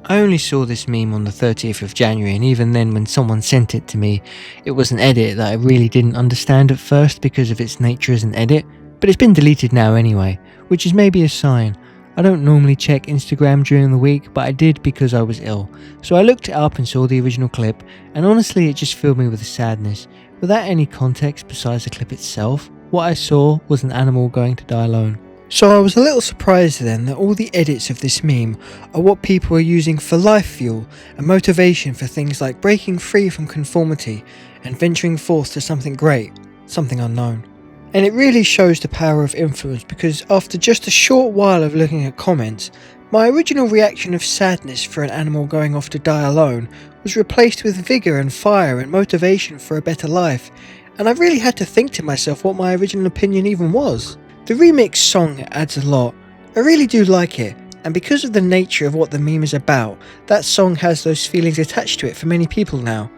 I only saw this meme on the 30th of January, and even then when someone sent it to me, it was an edit that I really didn't understand at first because of its nature as an edit, but it's been deleted now anyway, which is maybe a sign. I don't normally check Instagram during the week, but I did because I was ill. So I looked it up and saw the original clip, and honestly it just filled me with sadness. Without any context besides the clip itself, what I saw was an animal going to die alone. So I was a little surprised then that all the edits of this meme are what people are using for life fuel and motivation for things like breaking free from conformity and venturing forth to something great, something unknown. And it really shows the power of influence, because after just a short while of looking at comments, my original reaction of sadness for an animal going off to die alone was replaced with vigour and fire and motivation for a better life, and I really had to think to myself what my original opinion even was. The remix song adds a lot. I really do like it, and because of the nature of what the meme is about, that song has those feelings attached to it for many people now.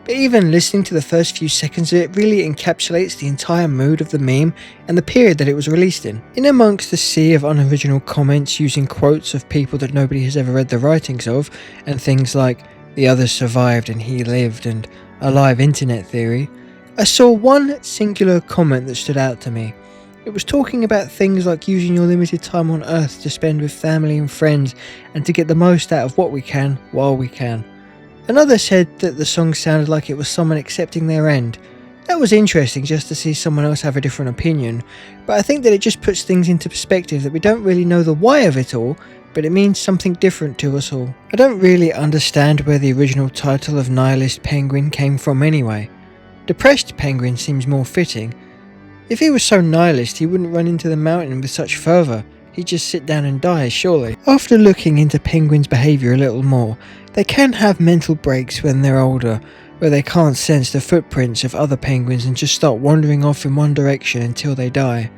But even listening to the first few seconds of it really encapsulates the entire mood of the meme and the period that it was released in. In amongst the sea of unoriginal comments using quotes of people that nobody has ever read the writings of, and things like "the others survived and he lived" and "a live internet theory," I saw one singular comment that stood out to me. It was talking about things like using your limited time on Earth to spend with family and friends and to get the most out of what we can while we can. Another said that the song sounded like it was someone accepting their end. That was interesting just to see someone else have a different opinion, but I think that it just puts things into perspective that we don't really know the why of it all, but it means something different to us all. I don't really understand where the original title of Nihilist Penguin came from anyway. Depressed Penguin seems more fitting. If he was so nihilist, he wouldn't run into the mountain with such fervour. He'd just sit down and die, surely. After looking into penguins' behaviour a little more, they can have mental breaks when they're older, where they can't sense the footprints of other penguins and just start wandering off in one direction until they die.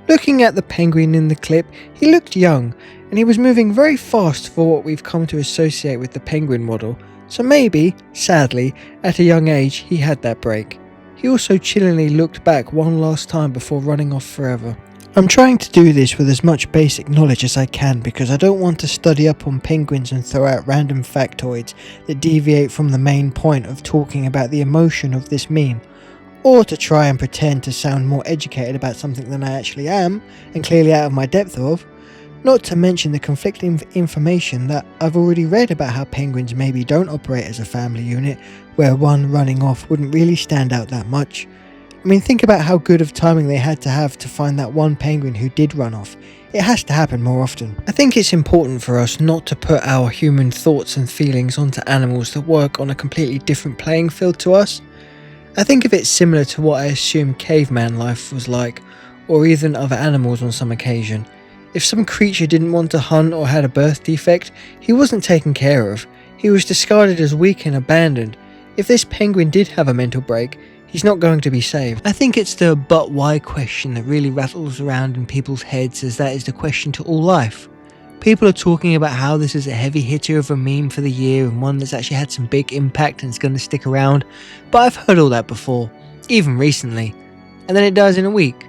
Looking at the penguin in the clip, he looked young, and he was moving very fast for what we've come to associate with the penguin model, so maybe, sadly, at a young age he had that break. He also chillingly looked back one last time before running off forever. I'm trying to do this with as much basic knowledge as I can because I don't want to study up on penguins and throw out random factoids that deviate from the main point of talking about the emotion of this meme, or to try and pretend to sound more educated about something than I actually am, and clearly out of my depth of. Not to mention the conflicting information that I've already read about how penguins maybe don't operate as a family unit, where one running off wouldn't really stand out that much. I mean, think about how good of timing they had to have to find that one penguin who did run off. It has to happen more often. I think it's important for us not to put our human thoughts and feelings onto animals that work on a completely different playing field to us. I think of it similar to what I assume caveman life was like, or even other animals on some occasion. If some creature didn't want to hunt or had a birth defect, he wasn't taken care of. He was discarded as weak and abandoned. If this penguin did have a mental break, he's not going to be saved. I think it's the but why question that really rattles around in people's heads, as that is the question to all life. People are talking about how this is a heavy hitter of a meme for the year and one that's actually had some big impact and is going to stick around, but I've heard all that before, even recently, and then it dies in a week.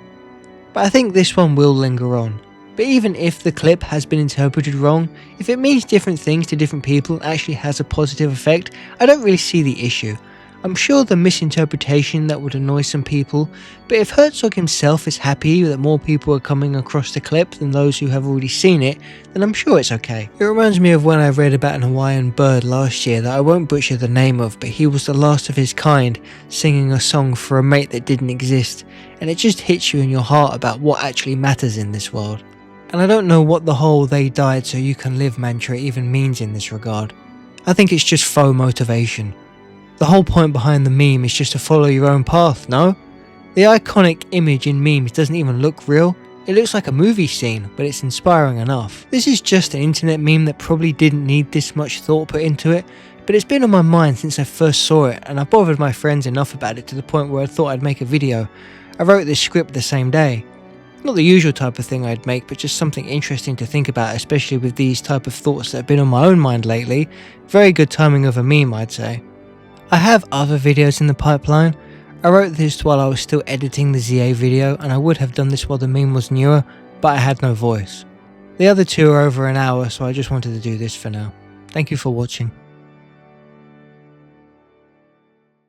But I think this one will linger on. But even if the clip has been interpreted wrong, if it means different things to different people and actually has a positive effect, I don't really see the issue. I'm sure the misinterpretation that would annoy some people, but if Herzog himself is happy that more people are coming across the clip than those who have already seen it, then I'm sure it's okay. It reminds me of when I read about an Hawaiian bird last year that I won't butcher the name of, but he was the last of his kind, singing a song for a mate that didn't exist, and it just hits you in your heart about what actually matters in this world. And I don't know what the whole "they died so you can live" mantra even means in this regard. I think it's just faux motivation. The whole point behind the meme is just to follow your own path, no? The iconic image in memes doesn't even look real. It looks like a movie scene, but it's inspiring enough. This is just an internet meme that probably didn't need this much thought put into it, but it's been on my mind since I first saw it, and I've bothered my friends enough about it to the point where I thought I'd make a video. I wrote this script the same day. Not the usual type of thing I'd make, but just something interesting to think about, especially with these type of thoughts that have been on my own mind lately. Very good timing of a meme, I'd say. I have other videos in the pipeline. I wrote this while I was still editing the ZA video, and I would have done this while the meme was newer, but I had no voice. The other two are over an hour, so I just wanted to do this for now. Thank you for watching.